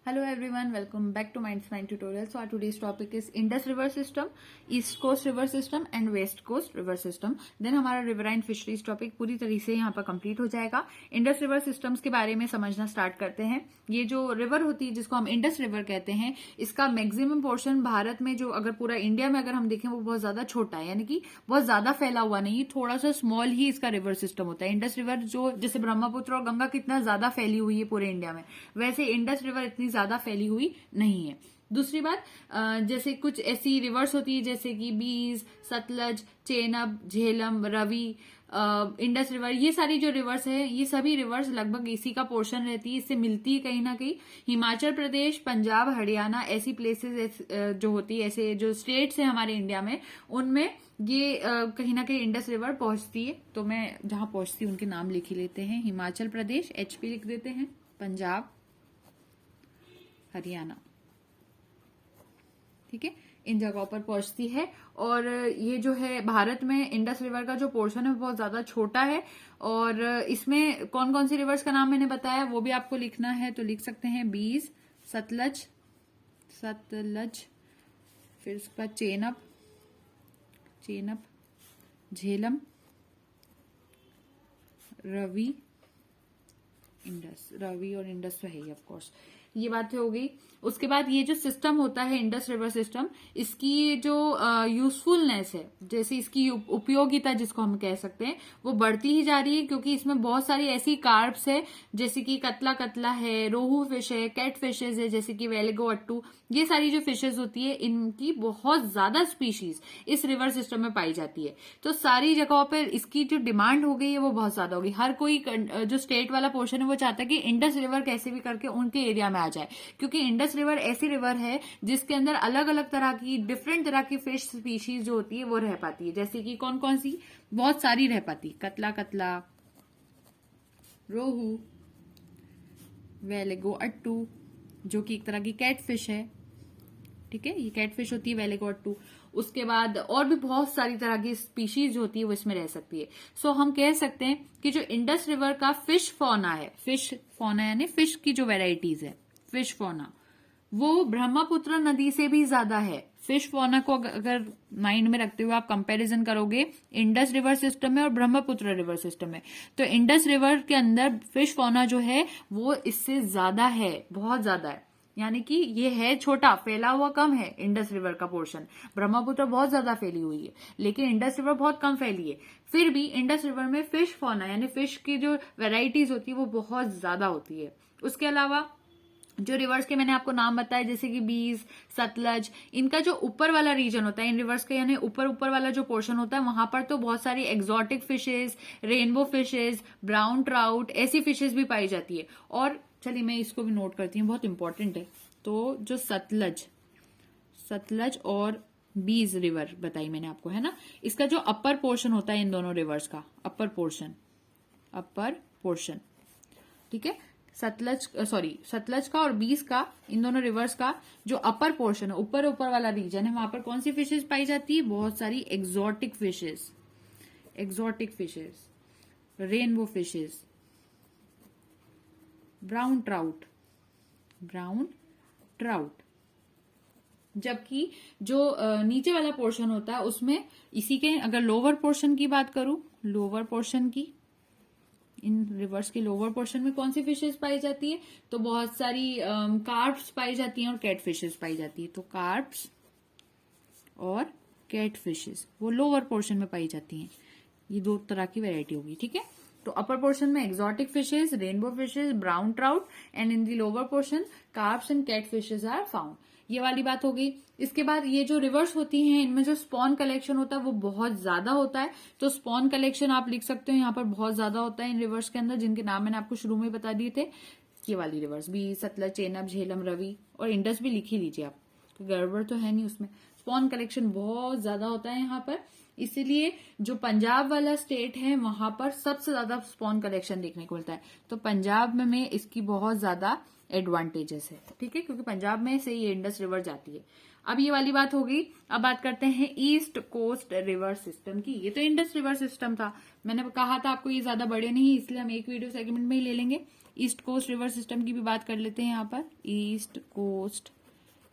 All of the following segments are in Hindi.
Hello everyone, welcome back to Mind's Mind Tutorial. So our today's topic is Indus River System, East Coast River System and West Coast River System. Then हमारा रिवराइन फिशरीज टॉपिक पूरी तरीके से यहाँ पर कंप्लीट हो जाएगा. इंडस रिवर सिस्टम्स के बारे में समझना स्टार्ट करते हैं. ये जो रिवर होती है जिसको हम इंडस रिवर कहते हैं, इसका मैक्सिमम पोर्शन भारत में जो अगर पूरा इंडिया में अगर हम देखें वो बहुत ज्यादा छोटा है, यानी कि बहुत ज्यादा फैला हुआ नहीं, थोड़ा सा स्मॉल ही इसका रिवर सिस्टम होता है. इंडस रिवर जो जैसे ब्रह्मपुत्र और गंगा कितना ज्यादा फैली हुई है पूरे इंडिया में, वैसे इंडस रिवर इतनी ज्यादा फैली हुई नहीं है. दूसरी बात, जैसे कुछ ऐसी रिवर्स होती है जैसे कि बीज, सतलज, चेनाब, झेलम, रवि, इंडस रिवर, ये सारी जो रिवर्स है ये सभी रिवर्स लगभग इसी का पोर्शन रहती है, इससे मिलती है कहीं ना कहीं. हिमाचल प्रदेश, पंजाब, हरियाणा ऐसी प्लेसेस जो होती है, ऐसे जो स्टेट्स है हमारे इंडिया में, उनमें ये कहीं ना कहीं इंडस रिवर पहुंचती है. तो मैं जहां पहुंचती हूं उनके नाम लिख ही लेते हैं. हिमाचल प्रदेश HP लिख देते हैं, पंजाब, हरियाणा, ठीक है, इन जगहों पर पहुंचती है. और ये जो है भारत में इंडस रिवर का जो पोर्शन है बहुत ज्यादा छोटा है. और इसमें कौन कौन सी रिवर्स का नाम मैंने बताया वो भी आपको लिखना है, तो लिख सकते हैं बीज, सतलज, फिर उसके बाद चेनाब, झेलम, रवि और इंडस तो है ही ऑफ कोर्स. ये बात हो गई. उसके बाद ये जो सिस्टम होता है इंडस रिवर सिस्टम, इसकी जो यूजफुलनेस है, जैसे इसकी उपयोगिता जिसको हम कह सकते हैं, वो बढ़ती ही जा रही है, क्योंकि इसमें बहुत सारी ऐसी कार्प्स है जैसे कि कतला है, रोहू फिश है, कैट फिशेज है जैसे कि वेलेगो अट्टू. ये सारी जो फिशेज होती है इनकी बहुत ज्यादा स्पीशीज इस रिवर सिस्टम में पाई जाती है. तो सारी जगहों पर इसकी जो डिमांड हो गई है वो बहुत ज्यादा होगी. हर कोई जो स्टेट वाला पोर्शन है वो चाहता है कि इंडस रिवर कैसे भी करके उनके एरिया में आ जाए, क्योंकि इंडस रिवर ऐसी रिवर है जिसके अंदर अलग अलग तरह की डिफरेंट तरह की फिश स्पीशीज जो होती है वो रह पाती है. जैसे कि कौन कौन सी, बहुत सारी रह पाती, कतला, रोहू, वेलेगो अट्टू जो कि एक तरह की कैट फिश है, ठीक है, ये कैट फिश होती है वेलेगो अट्टू. उसके बाद और भी बहुत सारी तरह की स्पीशीज होती है वो इसमें रह सकती है. सो हम कह सकते हैं कि जो इंडस रिवर का फिश फौना है, फिश फौना यानी फिश की जो वेराइटीज है, फिश फौना, वो ब्रह्मपुत्र नदी से भी ज्यादा है. फिश फौना को अगर माइंड में रखते हुए आप कंपैरिजन करोगे इंडस रिवर सिस्टम में और ब्रह्मपुत्र रिवर सिस्टम में, तो इंडस रिवर के अंदर फिश फौना जो है वो इससे ज्यादा है, बहुत ज्यादा है. यानी कि ये है छोटा, फैला हुआ कम है इंडस रिवर का पोर्शन. ब्रह्मपुत्र बहुत ज्यादा फैली हुई है, लेकिन इंडस रिवर बहुत कम फैली है. फिर भी इंडस रिवर में फिश फौना यानी फिश की जो वेराइटीज होती है वो बहुत ज्यादा होती है. उसके अलावा जो रिवर्स के मैंने आपको नाम बताया जैसे कि बीज, सतलज, इनका जो ऊपर वाला रीजन होता है इन रिवर्स का, यानी ऊपर वाला जो पोर्शन होता है, वहां पर तो बहुत सारी exotic fishes, rainbow fishes, brown trout ऐसी फिशेज भी पाई जाती है. और चलिए मैं इसको भी नोट करती हूँ, बहुत इंपॉर्टेंट है. तो जो सतलज और बीज रिवर बताई मैंने आपको, है ना, इसका जो अपर पोर्शन होता है इन दोनों रिवर्स का, अपर पोर्शन, ठीक है, सतलज का और बीज का, इन दोनों रिवर्स का जो अपर पोर्शन है, ऊपर वाला रीजन है, वहां पर कौन सी फिशेज पाई जाती है, बहुत सारी exotic fishes, rainbow fishes, brown trout. जबकि जो नीचे वाला पोर्शन होता है उसमें इसी के, अगर लोअर पोर्शन की बात करूं, लोअर पोर्शन की, इन रिवर्स के लोअर पोर्शन में कौन सी फिशेज पाई जाती है, तो बहुत सारी कार्प्स पाई जाती हैं और कैट फिशेज पाई जाती है. तो कार्प्स और कैट फिशेज वो लोअर पोर्शन में पाई जाती हैं. ये दो तरह की वैरायटी होगी, ठीक है. तो अपर पोर्शन में exotic fishes, rainbow fishes, brown trout, and in the lower portion carps and cat fishes are found. ये वाली बात हो गई. इसके बाद ये जो रिवर्स होती हैं इनमें जो स्पॉन कलेक्शन होता है वो बहुत ज्यादा होता है. तो स्पॉन कलेक्शन आप लिख सकते हो यहाँ पर बहुत ज्यादा होता है इन रिवर्स के अंदर, जिनके नाम मैंने आपको शुरू में बता दिए थे. ये वाली रिवर्स भी सतलज, चेनाब, झेलम, रवि और इंडस भी लिख ही लीजिए आप, गड़बड़ तो है नहीं उसमें. स्पॉन कलेक्शन बहुत ज्यादा होता है यहाँ पर, इसीलिए जो पंजाब वाला स्टेट है वहां पर सबसे ज्यादा स्पॉन कलेक्शन देखने को मिलता है. तो पंजाब में इसकी बहुत ज्यादा एडवांटेजेस है, ठीक है, क्योंकि पंजाब में से ये इंडस रिवर जाती है. अब ये वाली बात होगी. अब बात करते हैं ईस्ट कोस्ट रिवर सिस्टम की. ये तो इंडस रिवर सिस्टम था, मैंने कहा था आपको ये ज्यादा बड़े नहीं, इसलिए हम एक वीडियो सेगमेंट में ही ले लेंगे. ईस्ट कोस्ट रिवर सिस्टम की भी बात कर लेते हैं यहाँ पर, ईस्ट कोस्ट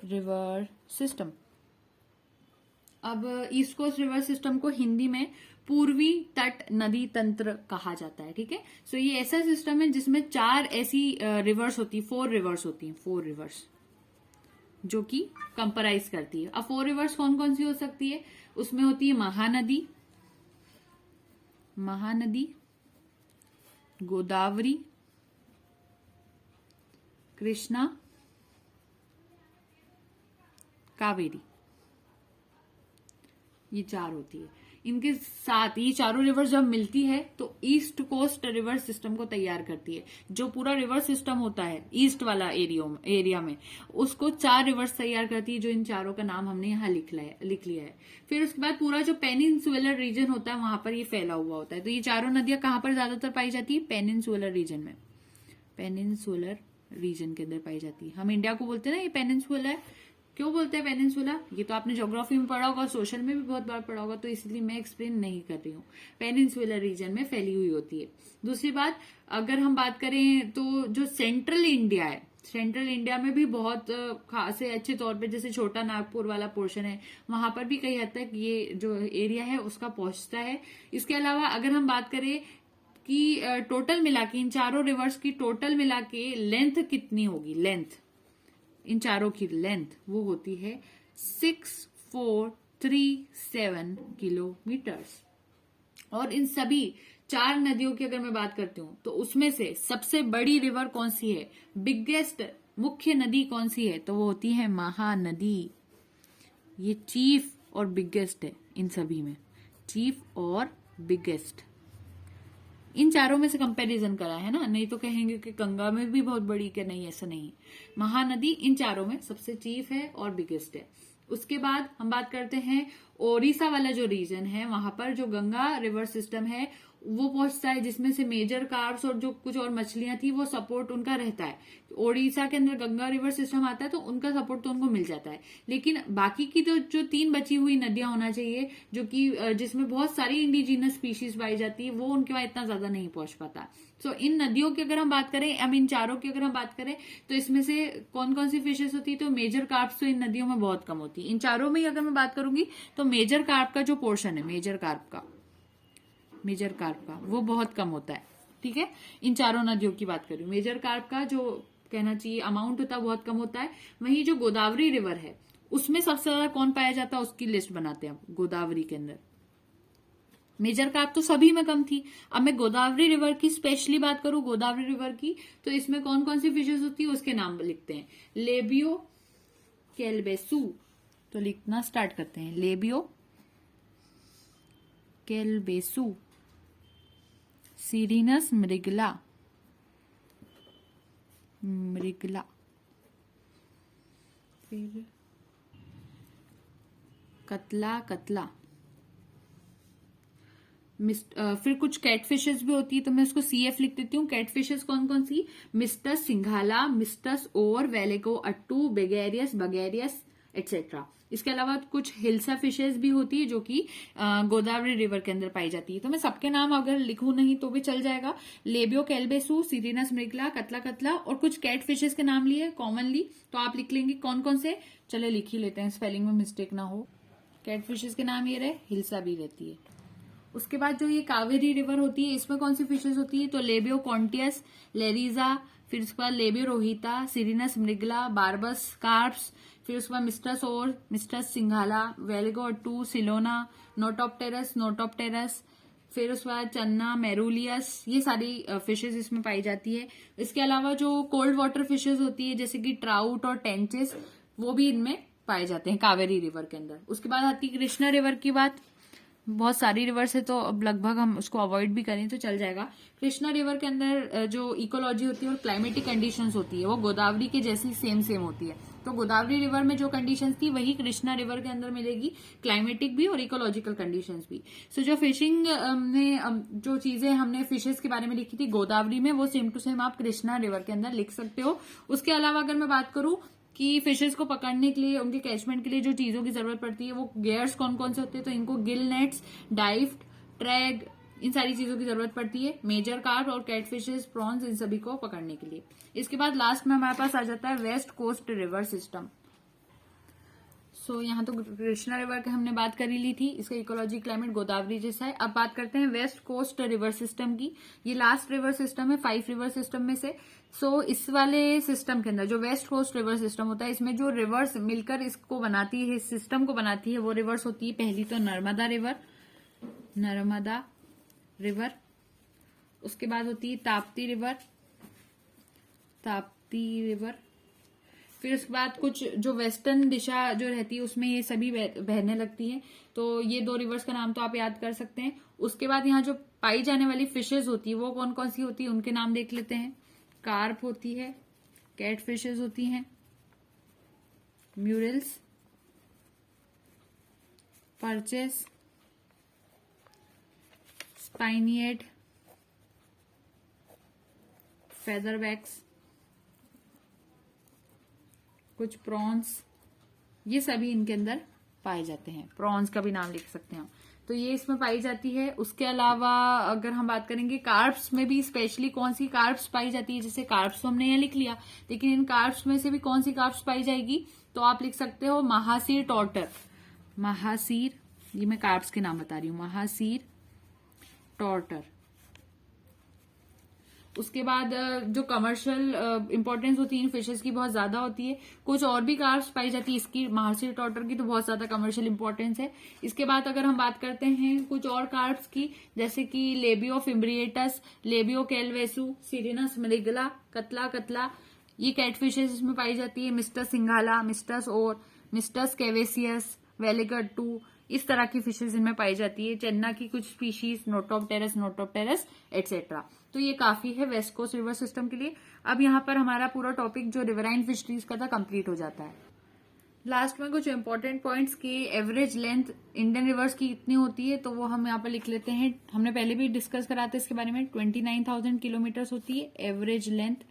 रिवर सिस्टम। अब ईस्ट कोस्ट रिवर सिस्टम को हिंदी में पूर्वी तट नदी तंत्र कहा जाता है, ठीक है। सो ये ऐसा सिस्टम है जिसमें 4 ऐसी रिवर्स होती है, 4 रिवर्स होती हैं, 4 रिवर्स जो कि कंपराइज करती है। अब 4 रिवर्स कौन कौन सी हो सकती है, उसमें होती है महानदी, महानदी, गोदावरी, कृष्णा, कावेरी, ये 4 होती है। इनके साथ ये चारों रिवर जब मिलती है तो ईस्ट कोस्ट रिवर सिस्टम को तैयार करती है। जो पूरा रिवर सिस्टम होता है ईस्ट वाला एरिया में, उसको 4 रिवर्स तैयार करती है, जो इन चारों का नाम हमने यहाँ लिख लिया है। फिर उसके बाद पूरा जो पेनिनसुलर रीजन होता है वहां पर ये फैला हुआ होता है। तो ये चारों नदियां कहाँ पर ज्यादातर पाई जाती है, पेनिनसुलर रीजन में, पेनिनसुलर रीजन के अंदर पाई जाती है। हम इंडिया को बोलते हैं ना ये पेनिनसुला है। क्यों बोलते हैं पेनिनसुला, ये तो आपने ज्योग्राफी में पढ़ा होगा, सोशल में भी बहुत बार पढ़ा होगा, तो इसलिए मैं एक्सप्लेन नहीं कर रही हूँ। पेनिनसुलर रीजन में फैली हुई होती है। दूसरी बात, अगर हम बात करें तो जो सेंट्रल इंडिया है, सेंट्रल इंडिया में भी बहुत खासे अच्छे तौर पे, जैसे छोटा नागपुर वाला पोर्शन है, वहां पर भी कई हद तक ये जो एरिया है उसका पहुंचता है। इसके अलावा अगर हम बात करें कि टोटल मिला के इन चारों रिवर्स की टोटल मिला के लेंथ कितनी होगी, लेंथ, इन चारों की लेंथ वो होती है 6437 किलोमीटर्स। और इन सभी 4 नदियों की अगर मैं बात करती हूं तो उसमें से सबसे बड़ी रिवर कौन सी है, बिगेस्ट मुख्य नदी कौन सी है, तो वो होती है महानदी। ये चीफ और बिगेस्ट है इन सभी में, चीफ और बिगेस्ट। इन चारों में से कंपैरिजन करा है ना, नहीं तो कहेंगे कि गंगा में भी बहुत बड़ी, क्या नहीं, ऐसा नहीं। महानदी इन चारों में सबसे चीफ है और बिगेस्ट है। उसके बाद हम बात करते हैं ओडिशा वाला जो रीजन है, वहां पर जो गंगा रिवर सिस्टम है वो पहुंचता है, जिसमें से मेजर कार्ब्स और जो कुछ और मछलियां थी वो सपोर्ट उनका रहता है। ओडिशा के अंदर गंगा रिवर सिस्टम आता है तो उनका सपोर्ट तो उनको मिल जाता है। लेकिन बाकी की तो जो 3 बची हुई नदियां होना चाहिए, जो कि जिसमें बहुत सारी इंडिजिनस स्पीशीज पाई जाती है, वो उनके वहां इतना ज्यादा नहीं पहुंच पाता। सो इन नदियों की अगर हम बात करें, अब इन चारों की अगर हम बात करें तो इसमें से कौन कौन सी फिशेस होती है, तो मेजर कार्प्स तो इन नदियों में बहुत कम होती है। इन चारों में अगर मैं बात करूंगी तो मेजर कार्प का जो पोर्शन है, मेजर कार्प का वो बहुत कम होता है, ठीक है। इन चारों नदियों की बात करूं, मेजर कार्प का जो कहना चाहिए अमाउंट होता है बहुत कम होता है। वहीं जो गोदावरी रिवर है उसमें सबसे ज्यादा कौन पाया जाता है, उसकी लिस्ट बनाते हैं गोदावरी के अंदर। मेजर कार्प तो सभी में कम थी। अब मैं गोदावरी रिवर की स्पेशली बात करूं, गोदावरी रिवर की, तो इसमें कौन कौन सी फिशेस होती है उसके नाम लिखते हैं। लेबियो कैलबेसू, तो लिखना स्टार्ट करते हैं, लेबियो कैलबेसू, सीरिनस मृगला, फिर कतला, फिर कुछ कैटफिशेस भी होती है, तो मैं उसको CF लिख देती हूँ। कैटफिशेस कौन कौन सी, मिस्टस सिंघाला, मिस्टस ओवर, वेलेको अट्टू, बेगेरियस, बगेरियस एक्सेट्रा। इसके अलावा कुछ हिल्सा फिशेस भी होती है जो कि गोदावरी रिवर के अंदर पाई जाती है। तो मैं सबके नाम अगर लिखूं नहीं तो भी चल जाएगा, लेबियो कैलबेसू, सीरिनस मृगला, कतला और कुछ कैट फिशेस के नाम लिए कॉमनली, तो आप लिख लेंगे कौन कौन से, चले लिख ही लेते हैं, स्पेलिंग में मिस्टेक ना हो। कैट फिशेस के नाम ये रहे, हिल्सा भी रहती है। उसके बाद जो ये कावेरी रिवर होती है इसमें कौन सी फिशेस होती है, तो लेबियो कॉन्टियस, लेरिजा, फिर उसके बाद लेबियो रोहिता, सीरिनस मृगला, बारबस कार्प्स, फिर उसके बाद मिस्टस और, मिस्टस सिंघाला, वेलगो टू, सिलोना, नोटोप्टेरस, फिर उसके बाद चन्ना, मेरूलियस, ये सारी फिशेस इसमें पाई जाती है। इसके अलावा जो कोल्ड वाटर फिशेस होती है जैसे कि ट्राउट और टेंचेस, वो भी इनमें पाए जाते हैं कावेरी रिवर के अंदर। उसके बाद आती है कृष्णा रिवर की बात। बहुत सारी रिवर्स है तो अब लगभग हम उसको अवॉइड भी करें तो चल जाएगा। कृष्णा रिवर के अंदर जो इकोलॉजी होती है और क्लाइमेटिक कंडीशंस होती है वो गोदावरी के जैसी सेम होती है। तो गोदावरी रिवर में जो कंडीशंस थी वही कृष्णा रिवर के अंदर मिलेगी, क्लाइमेटिक भी और इकोलॉजिकल कंडीशंस भी। सो जो फिशिंग में जो चीजें हमने फिशेस के बारे में लिखी थी गोदावरी में, वो सेम टू सेम आप कृष्णा रिवर के अंदर लिख सकते हो। उसके अलावा अगर मैं बात करूं कि फिशेस को पकड़ने के लिए, उनके कैचमेंट के लिए जो चीजों की जरूरत पड़ती है वो गेयर्स कौन कौन से होते हैं, तो इनको गिल नेट्स, डाइफ्ट, ट्रैग, इन सारी चीजों की जरूरत पड़ती है मेजर कार्प और कैटफिशेस, प्रॉन्स, इन सभी को पकड़ने के लिए। इसके बाद लास्ट में हमारे पास आ जाता है वेस्ट कोस्ट रिवर सिस्टम। सो यहाँ तो कृष्णा रिवर की हमने बात कर ही ली थी, इसका इकोलॉजी क्लाइमेट गोदावरी जैसा है। अब बात करते हैं वेस्ट कोस्ट रिवर सिस्टम की। ये लास्ट रिवर सिस्टम है 5 रिवर सिस्टम में से। सो इस वाले सिस्टम के अंदर जो वेस्ट कोस्ट रिवर सिस्टम होता है, इसमें जो रिवर्स मिलकर इसको बनाती है, इस सिस्टम को बनाती है, वो रिवर्स होती है पहली तो नर्मदा रिवर, उसके बाद होती है ताप्ती रिवर, फिर उसके बाद कुछ जो वेस्टर्न दिशा जो रहती है उसमें ये सभी बहने लगती हैं। तो ये 2 रिवर्स का नाम तो आप याद कर सकते हैं। उसके बाद यहाँ जो पाई जाने वाली फिशेज होती है वो कौन कौन सी होती है, उनके नाम देख लेते हैं। कार्प होती है, कैट फिशेज होती हैं, म्यूरल्स, परचेस, स्पाइनियड, फेदरबैक्स, कुछ प्रॉन्स, ये सभी इनके अंदर पाए जाते हैं। प्रॉन्स का भी नाम लिख सकते हैं हम। तो ये इसमें पाई जाती है। उसके अलावा अगर हम बात करेंगे कार्प्स में भी स्पेशली कौन सी कार्प्स पाई जाती है, जैसे कार्प्स तो हमने यहाँ लिख लिया, लेकिन इन कार्प्स में से भी कौन सी कार्प्स पाई जाएगी, तो आप लिख सकते हो महासीर टॉर्टर। महासीर, ये मैं कार्प्स के नाम बता रही हूँ, महासीर टॉर्टर। उसके बाद जो कमर्शियल इंपॉर्टेंस होती है इन फिशेस की बहुत ज्यादा होती है। कुछ और भी कार्प्स पाई जाती है, इसकी महासीर टॉर्टर की तो बहुत ज्यादा कमर्शियल इंपॉर्टेंस है। इसके बाद अगर हम बात करते हैं कुछ और कार्प्स की, जैसे कि लेबियो फिम्ब्रिएटस, लेबियो कैलवेसु, सिरिनस मलिगला, कतला, ये कैटफिशेस इसमें पाई जाती है। मिस्टस सिंघाला, मिस्टस और मिस्टस कैवेसियस, वेलिगट्टू, इस तरह की फिशेज इनमें पाई जाती है। चेन्ना की कुछ स्पीशीज, नोटोप्टेरस एटसेट्रा। तो ये काफी है वेस्ट कोस्ट रिवर सिस्टम के लिए। अब यहाँ पर हमारा पूरा टॉपिक जो रिवराइन फिशरीज का था कंप्लीट हो जाता है। लास्ट में कुछ इंपॉर्टेंट पॉइंट्स की एवरेज लेंथ इंडियन रिवर्स की कितनी होती है, तो वो हम यहाँ पर लिख लेते हैं। हमने पहले भी डिस्कस करा था इसके बारे में। 29,000 किलोमीटर होती है एवरेज लेंथ।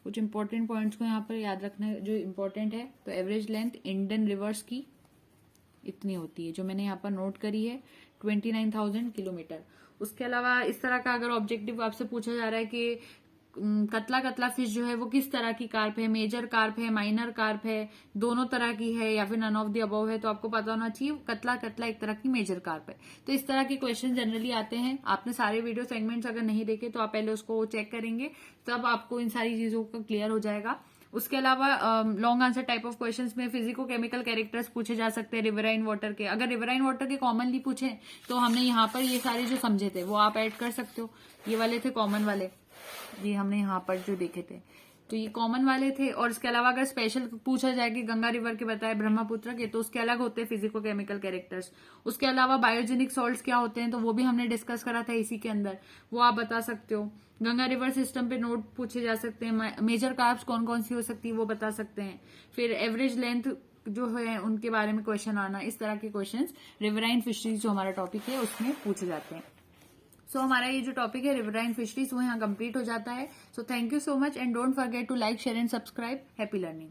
कुछ इंपॉर्टेंट पॉइंट्स को यहाँ पर याद रखना है जो इंपॉर्टेंट है। तो एवरेज लेंथ इंडियन रिवर्स की इतनी होती है, जो मैंने यहाँ पर नोट करी है, 29,000 किलोमीटर। उसके अलावा इस तरह का अगर ऑब्जेक्टिव आपसे पूछा जा रहा है कि कतला फिश जो है वो किस तरह की कार्प है, मेजर कार्प है, माइनर कार्प है, दोनों तरह की है, या फिर नन ऑफ द अबव है, तो आपको पता होना चाहिए कतला एक तरह की मेजर कार्प है। तो इस तरह के क्वेश्चन जनरली आते हैं। आपने सारे वीडियो सेगमेंट्स अगर नहीं देखे तो आप पहले उसको चेक करेंगे, तब आपको इन सारी चीजों का क्लियर हो जाएगा। उसके अलावा long answer type of questions में फिजिको केमिकल कैरेक्टर्स पूछे जा सकते हैं रिवराइन वाटर के। अगर रिवराइन वाटर के कॉमनली पूछे तो हमने यहाँ पर ये सारे जो समझे थे वो आप ऐड कर सकते हो। ये वाले थे कॉमन वाले, ये हमने यहाँ पर जो देखे थे, तो ये कॉमन वाले थे। और इसके अलावा अगर स्पेशल पूछा जाए कि गंगा रिवर के बताए, ब्रह्मपुत्र के, तो उसके अलग होते हैं फिजिको केमिकल कैरेक्टर्स। उसके अलावा बायोजेनिक सॉल्ट्स क्या होते हैं, तो वो भी हमने डिस्कस करा था इसी के अंदर, वो आप बता सकते हो। गंगा रिवर सिस्टम पे नोट पूछे जा सकते हैं। मेजर कार्ब्स कौन कौन सी हो सकती है वो बता सकते हैं। फिर एवरेज लेंथ जो है उनके बारे में क्वेश्चन आना, इस तरह के क्वेश्चंस रिवराइन फिशरीज जो हमारा टॉपिक है उसमें पूछे जाते हैं। सो हमारा ये जो टॉपिक है रिवराइन फिशरीज वो यहाँ कंप्लीट हो जाता है। So thank you so much and don't forget to like, share and subscribe. Happy learning.